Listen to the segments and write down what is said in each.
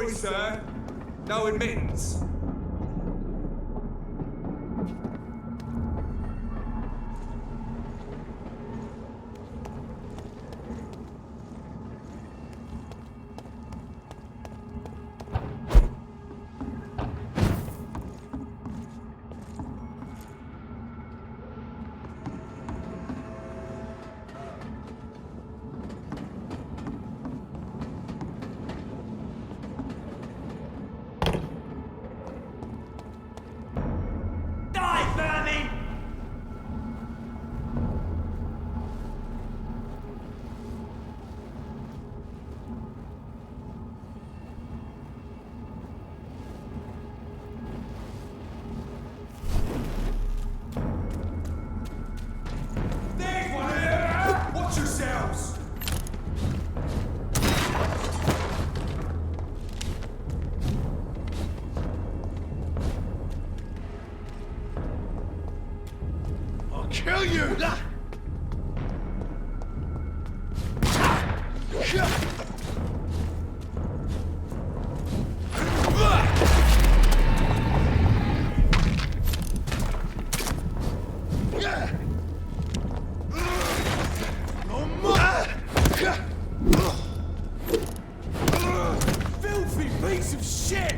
Sorry, sir. No admittance. Kill you! Filthy piece of shit!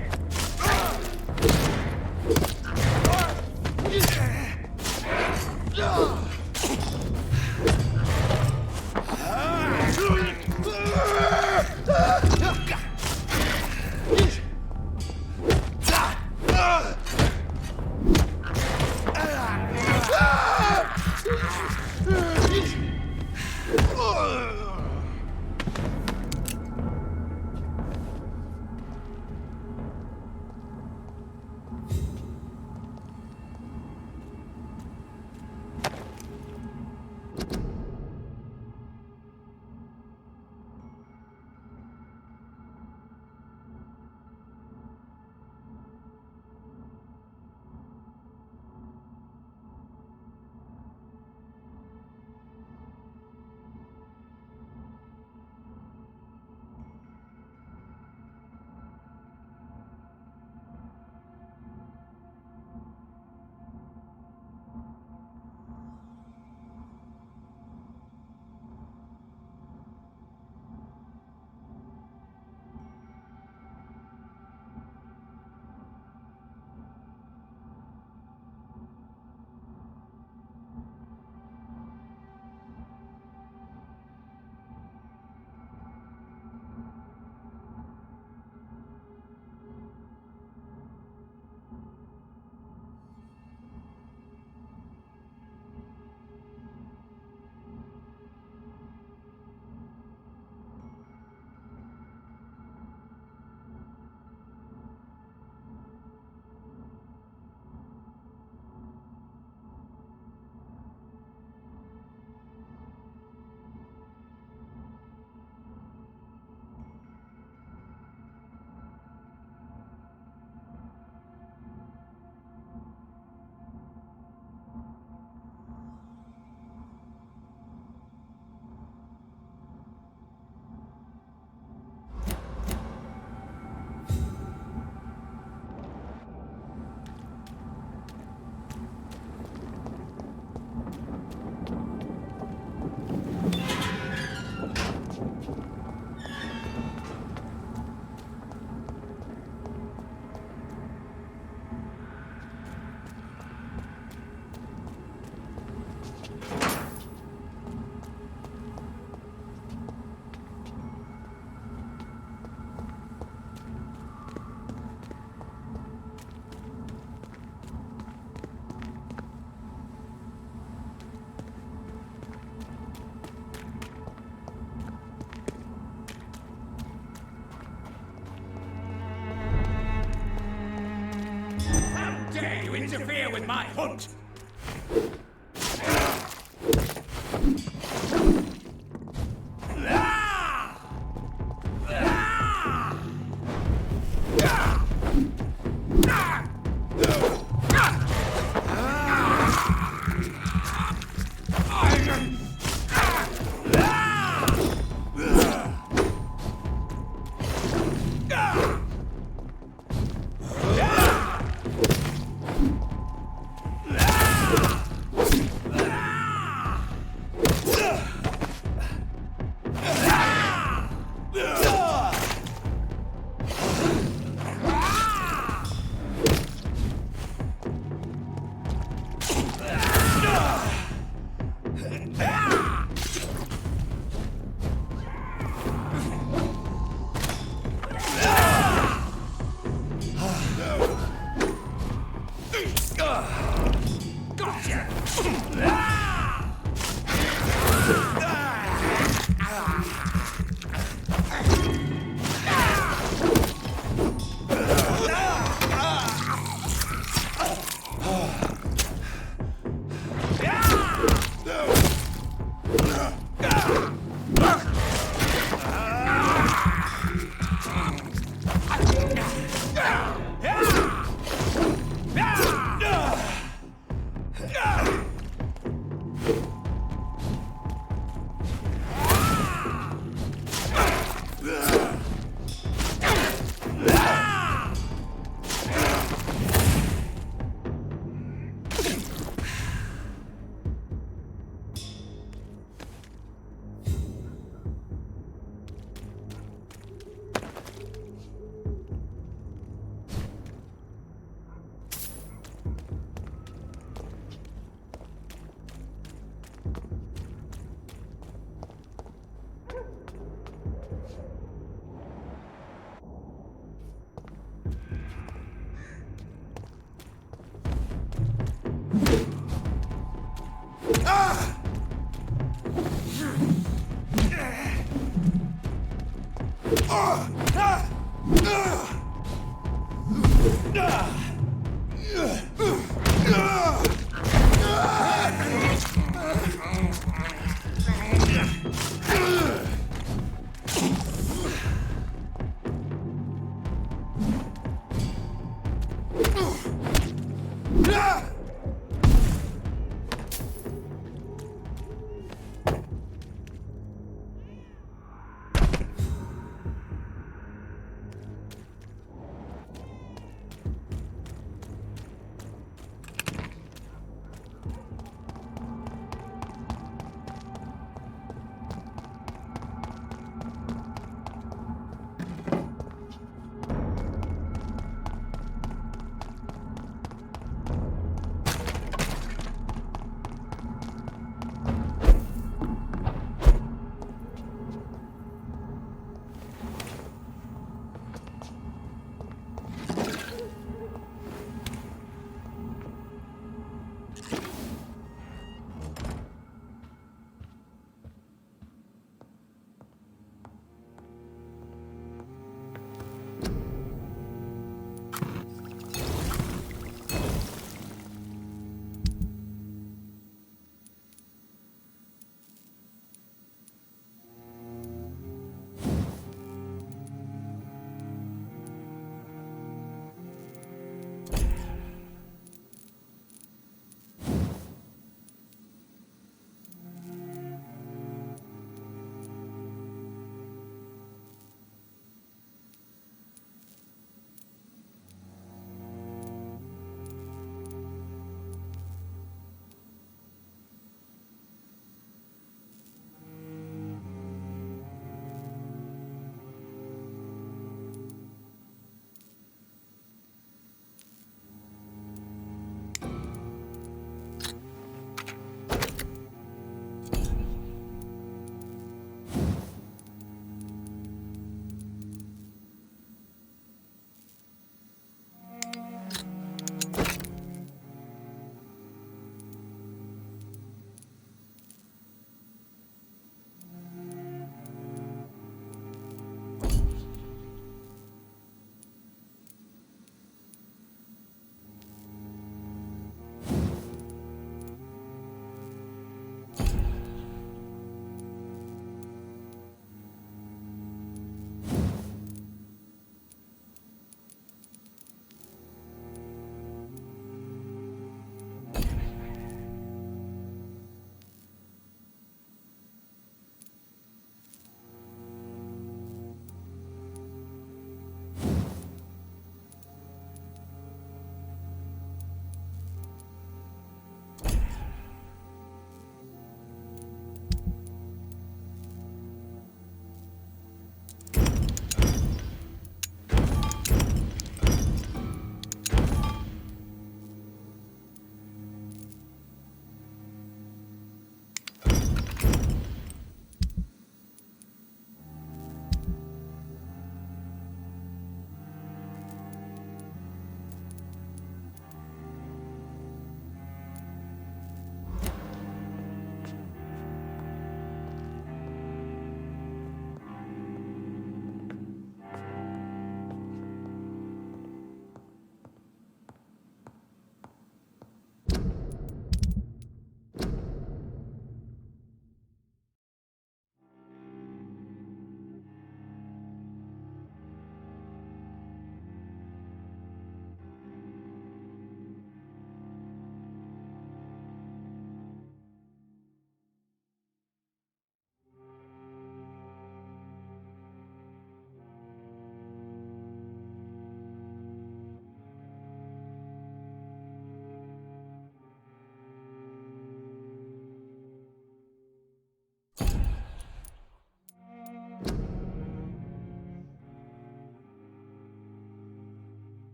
Interfere with my hunt!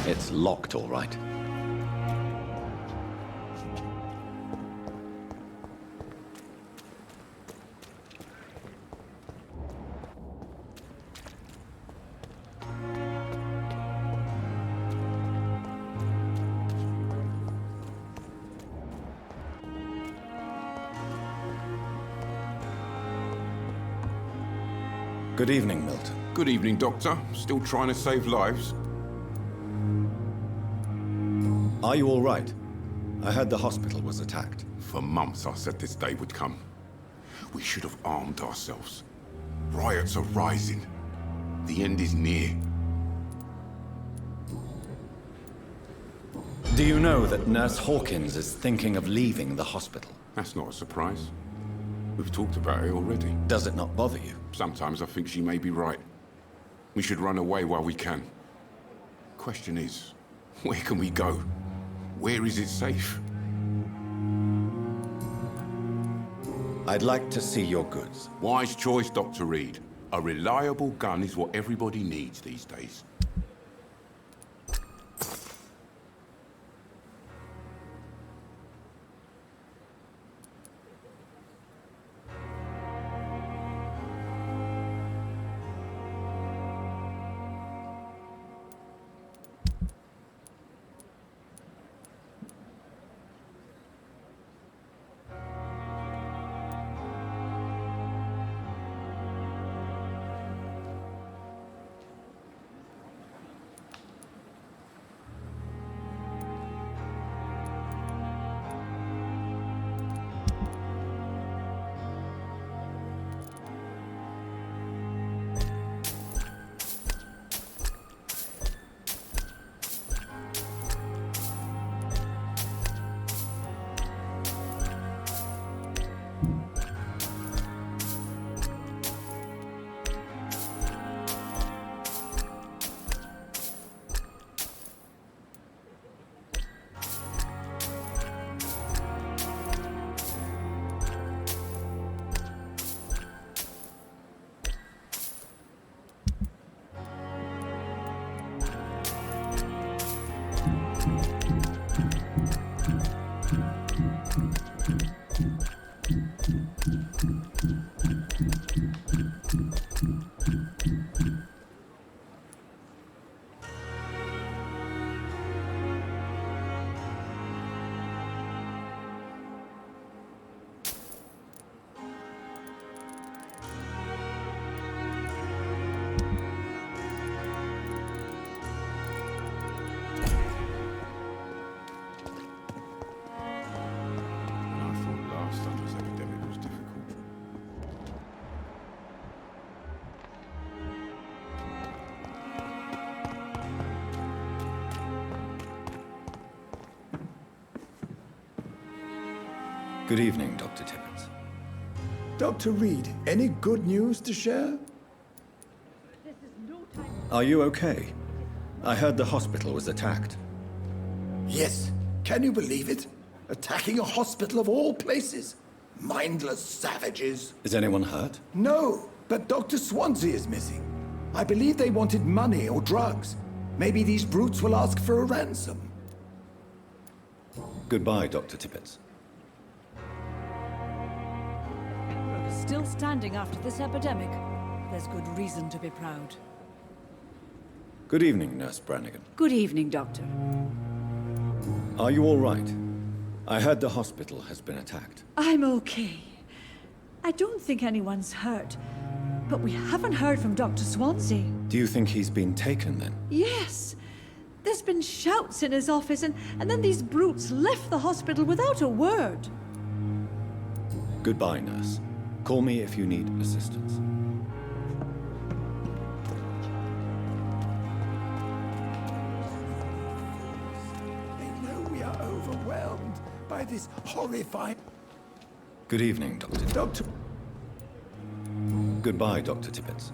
It's locked, all right. Good evening, Milton. Good evening, Doctor. Still trying to save lives? Are you all right? I heard the hospital was attacked. For months I said this day would come. We should have armed ourselves. Riots are rising. The end is near. Do you know that Nurse Hawkins is thinking of leaving the hospital? That's not a surprise. We've talked about it already. Does it not bother you? Sometimes I think she may be right. We should run away while we can. Question is, where can we go? Where is it safe? I'd like to see your goods. Wise choice, Dr. Reed. A reliable gun is what everybody needs these days. Good evening, Dr. Tippett. Dr. Reed, any good news to share? Are you okay? I heard the hospital was attacked. Yes. Can you believe it? Attacking a hospital of all places. Mindless savages. Is anyone hurt? No, but Dr. Swansea is missing. I believe they wanted money or drugs. Maybe these brutes will ask for a ransom. Goodbye, Dr. Tippett. Still standing after this epidemic. There's good reason to be proud. Good evening, Nurse Brannigan. Good evening, Doctor. Are you all right? I heard the hospital has been attacked. I'm okay. I don't think anyone's hurt. But we haven't heard from Dr. Swansea. Do you think he's been taken then? Yes. There's been shouts in his office and then these brutes left the hospital without a word. Goodbye, nurse. Call me if you need assistance. They know we are overwhelmed by this horrifying... Good evening, Dr. Tippett. Doctor... Goodbye, Dr. Tippett.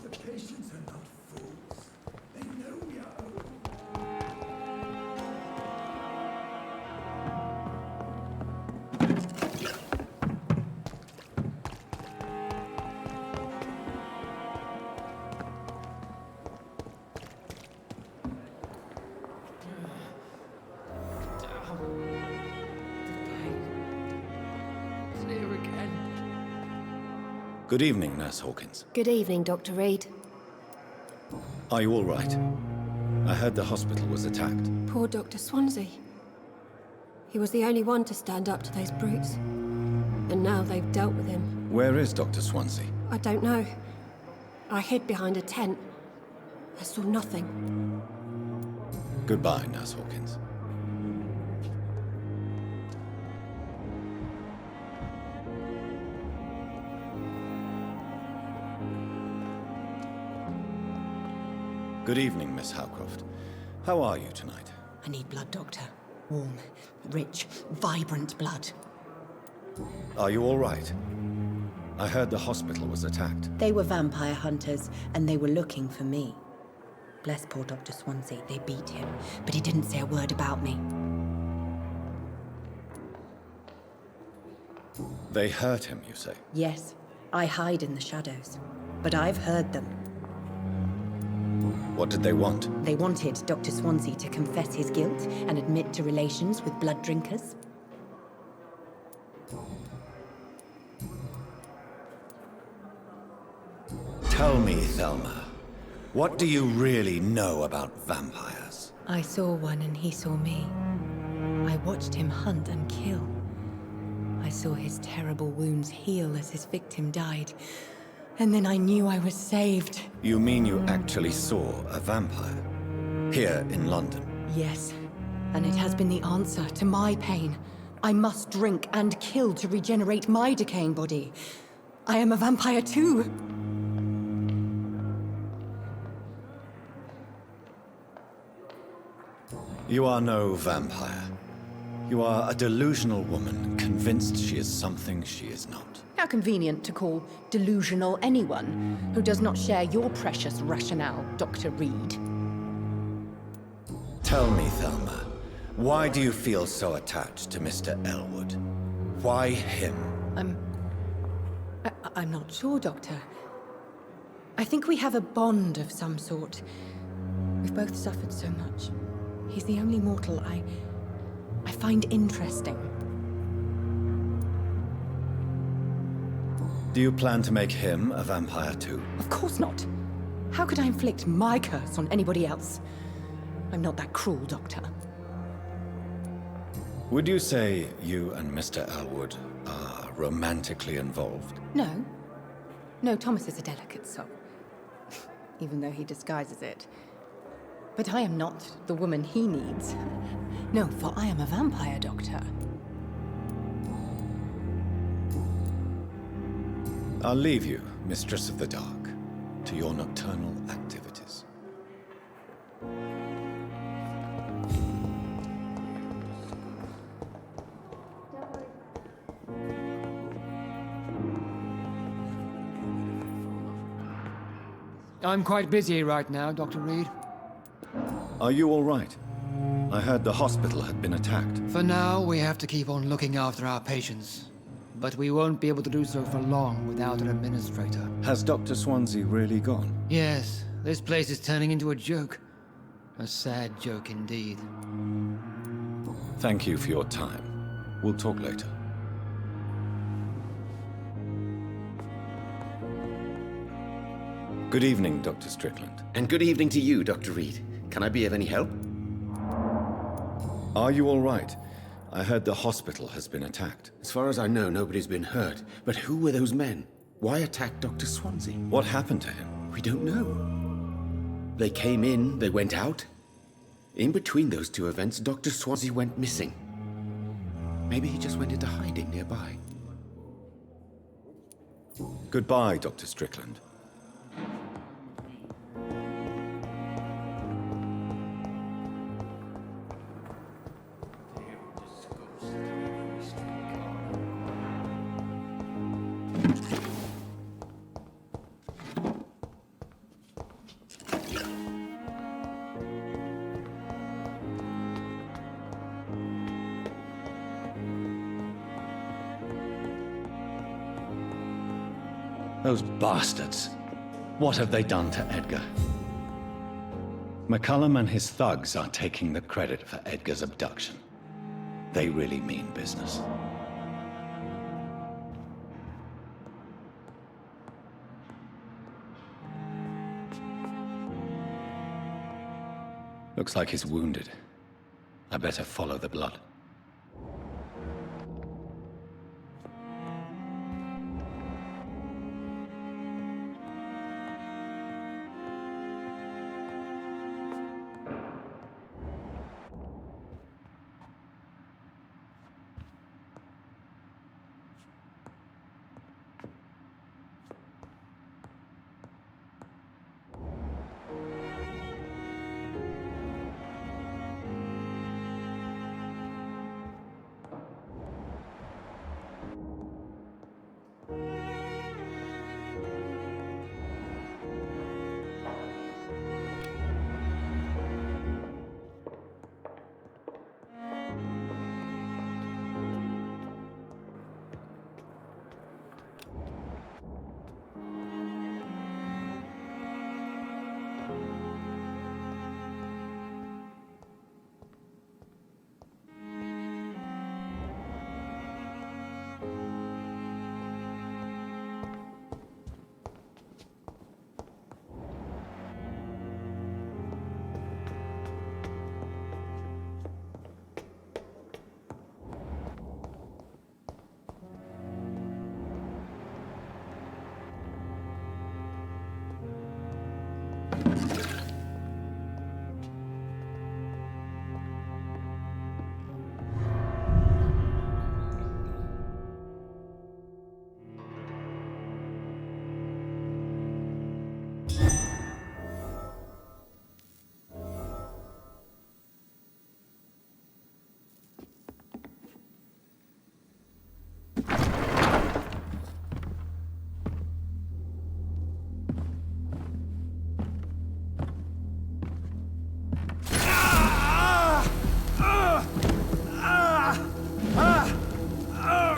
The patients are not fools. Good evening, Nurse Hawkins. Good evening, Dr. Reed. Are you all right? I heard the hospital was attacked. Poor Dr. Swansea. He was the only one to stand up to those brutes. And now they've dealt with him. Where is Dr. Swansea? I don't know. I hid behind a tent. I saw nothing. Goodbye, Nurse Hawkins. Good evening, Miss Howcroft. How are you tonight? I need blood, Doctor. Warm, rich, vibrant blood. Are you all right? I heard the hospital was attacked. They were vampire hunters, and they were looking for me. Bless poor Dr. Swansea, they beat him, but he didn't say a word about me. They hurt him, you say? Yes, I hide in the shadows, but I've heard them. What did they want? They wanted Dr. Swansea to confess his guilt and admit to relations with blood drinkers. Tell me, Thelma, what do you really know about vampires? I saw one and he saw me. I watched him hunt and kill. I saw his terrible wounds heal as his victim died. And then I knew I was saved. You mean you actually saw a vampire? Here in London? Yes, and it has been the answer to my pain. I must drink and kill to regenerate my decaying body. I am a vampire too. You are no vampire. You are a delusional woman, convinced she is something she is not. How convenient to call delusional anyone who does not share your precious rationale, Dr. Reed. Tell me, Thelma, why do you feel so attached to Mr. Elwood? Why him? I'm not sure, Doctor. I think we have a bond of some sort. We've both suffered so much. He's the only mortal I find interesting. Do you plan to make him a vampire too? Of course not. How could I inflict my curse on anybody else? I'm not that cruel, Doctor. Would you say you and Mr. Elwood are romantically involved? No. No, Thomas is a delicate soul. Even though he disguises it. But I am not the woman he needs. No, for I am a vampire, Doctor. I'll leave you, Mistress of the Dark, to your nocturnal activities. I'm quite busy right now, Dr. Reed. Are you all right? I heard the hospital had been attacked. For now, we have to keep on looking after our patients. But we won't be able to do so for long without an administrator. Has Dr. Swansea really gone? Yes, this place is turning into a joke. A sad joke indeed. Thank you for your time. We'll talk later. Good evening, Dr. Strickland. And good evening to you, Dr. Reed. Can I be of any help? Are you all right? I heard the hospital has been attacked. As far as I know, nobody's been hurt. But who were those men? Why attack Dr. Swansea? What happened to him? We don't know. They came in, they went out. In between those two events, Dr. Swansea went missing. Maybe he just went into hiding nearby. Goodbye, Dr. Strickland. Those bastards. What have they done to Edgar? McCullum and his thugs are taking the credit for Edgar's abduction. They really mean business. Looks like he's wounded. I better follow the blood.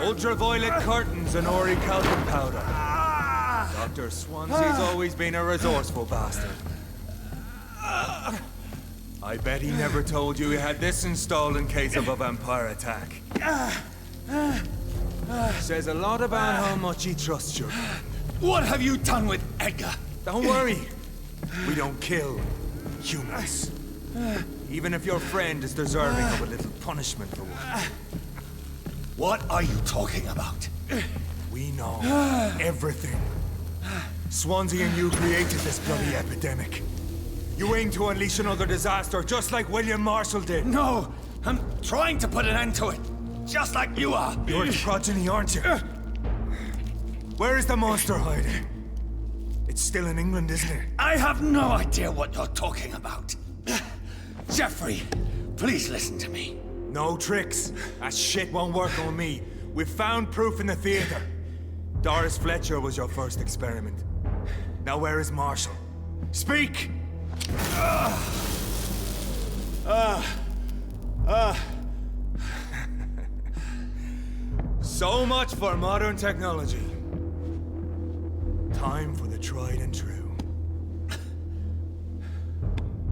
Ultraviolet curtains and orichalcum powder. Dr. Swansea's always been a resourceful bastard. I bet he never told you he had this installed in case of a vampire attack. Says a lot about how much he trusts your friend. What have you done with Edgar? Don't worry. We don't kill humans. Even if your friend is deserving of a little punishment for one. What are you talking about? We know everything. Swansea and you created this bloody epidemic. You aim to unleash another disaster, just like William Marshall did. No, I'm trying to put an end to it, just like you are. You're its progeny, aren't you? Where is the monster hiding? It's still in England, isn't it? I have no idea what you're talking about. Jeffrey, please listen to me. No tricks. That shit won't work on me. We've found proof in the theater. Doris Fletcher was your first experiment. Now where is Marshall? Speak! So much for modern technology. Time for the tried and true.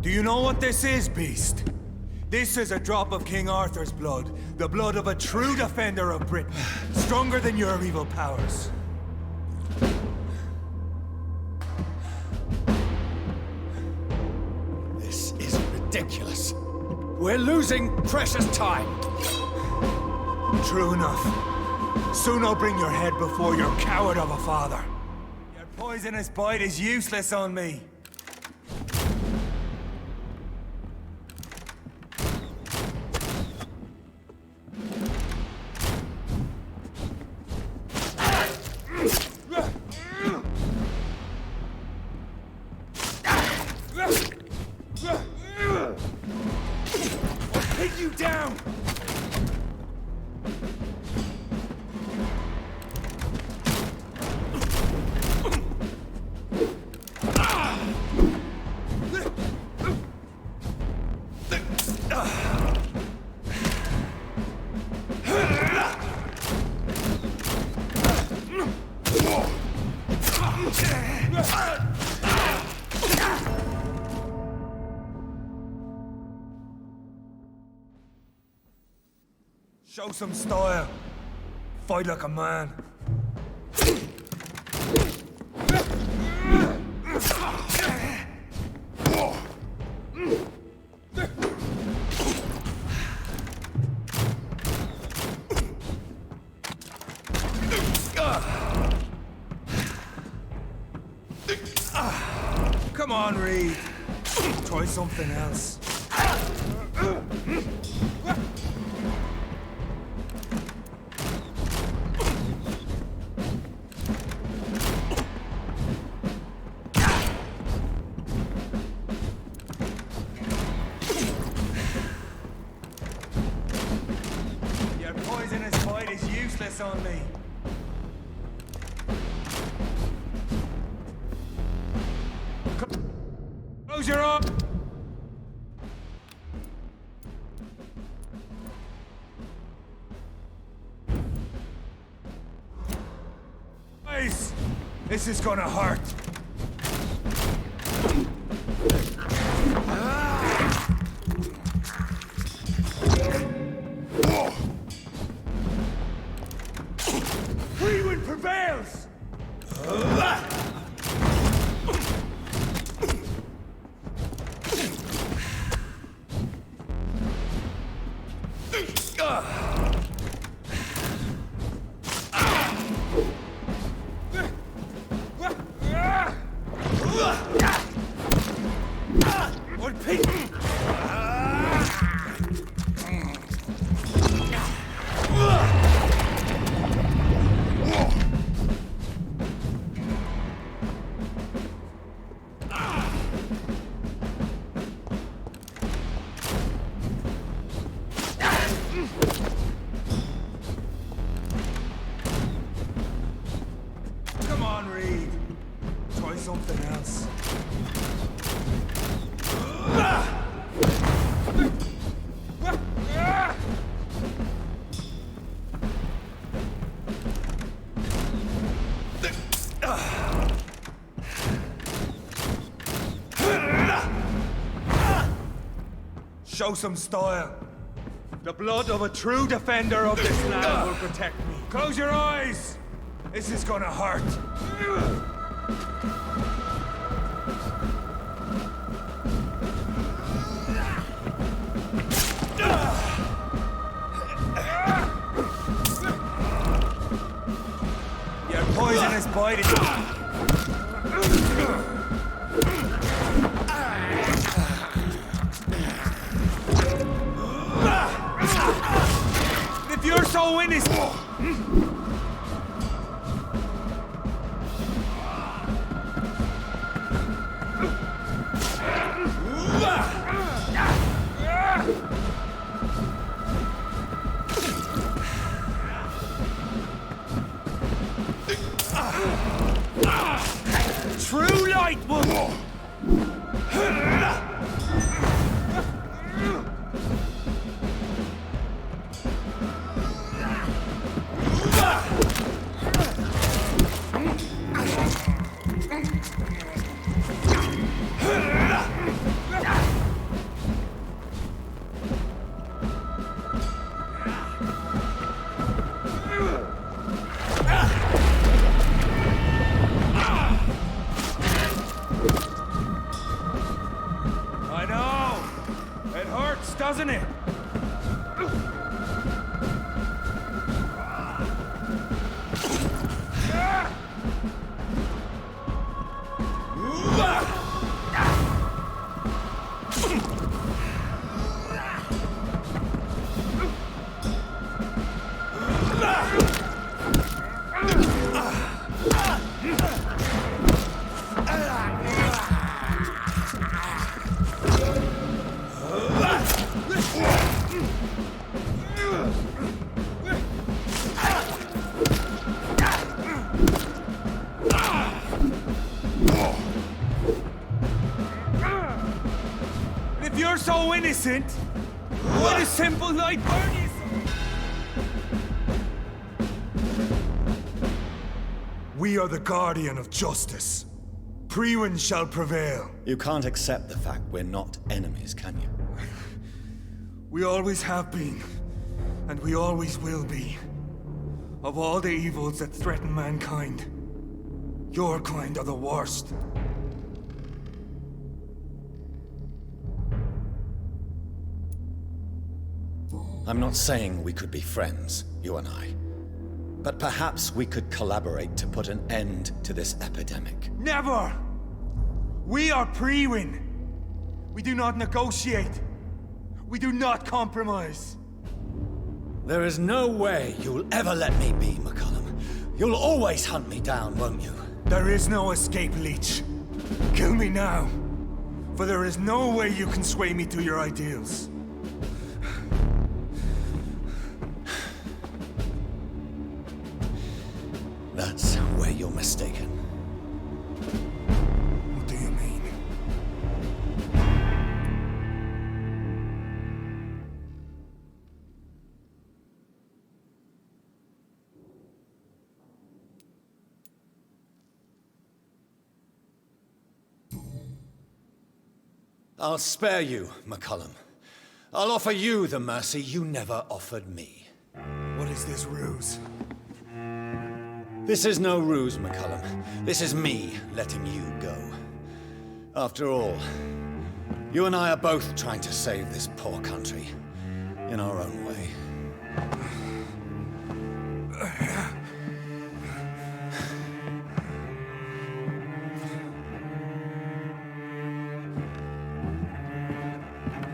Do you know what this is, Beast? This is a drop of King Arthur's blood. The blood of a true defender of Britain. Stronger than your evil powers. This is ridiculous. We're losing precious time. True enough. Soon I'll bring your head before your coward of a father. Your poisonous bite is useless on me. Take you down! Show some style. Fight like a man. on, Reed. Try something else. Your poisonous bite is useless on me. Close your eyes. This is gonna hurt. Free wind prevails! Come on, Reed. Try something else. Show some style. The blood of a true defender of this land will protect me. Close your eyes! This is gonna hurt. Your poisonous bite is... If you're so innocent... True light will... I know! It hurts, doesn't it? If you're so innocent, why does simple light burn you so? We are the guardian of justice. Priwen shall prevail. You can't accept the fact we're not enemies, can you? We always have been, and we always will be. Of all the evils that threaten mankind, your kind are the worst. I'm not saying we could be friends, you and I. But perhaps we could collaborate to put an end to this epidemic. Never! We are pre-win. We do not negotiate. We do not compromise. There is no way you'll ever let me be, McCullum. You'll always hunt me down, won't you? There is no escape, Leech. Kill me now. For there is no way you can sway me to your ideals. That's where you're mistaken. What do you mean? I'll spare you, McCullum. I'll offer you the mercy you never offered me. What is this ruse? This is no ruse, McCullum. This is me letting you go. After all, you and I are both trying to save this poor country in our own way.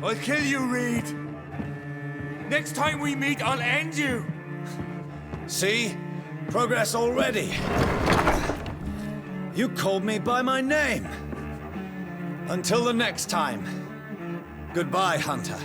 I'll kill you, Reed. Next time we meet, I'll end you. See? Progress already. You called me by my name. Until the next time. Goodbye, Hunter.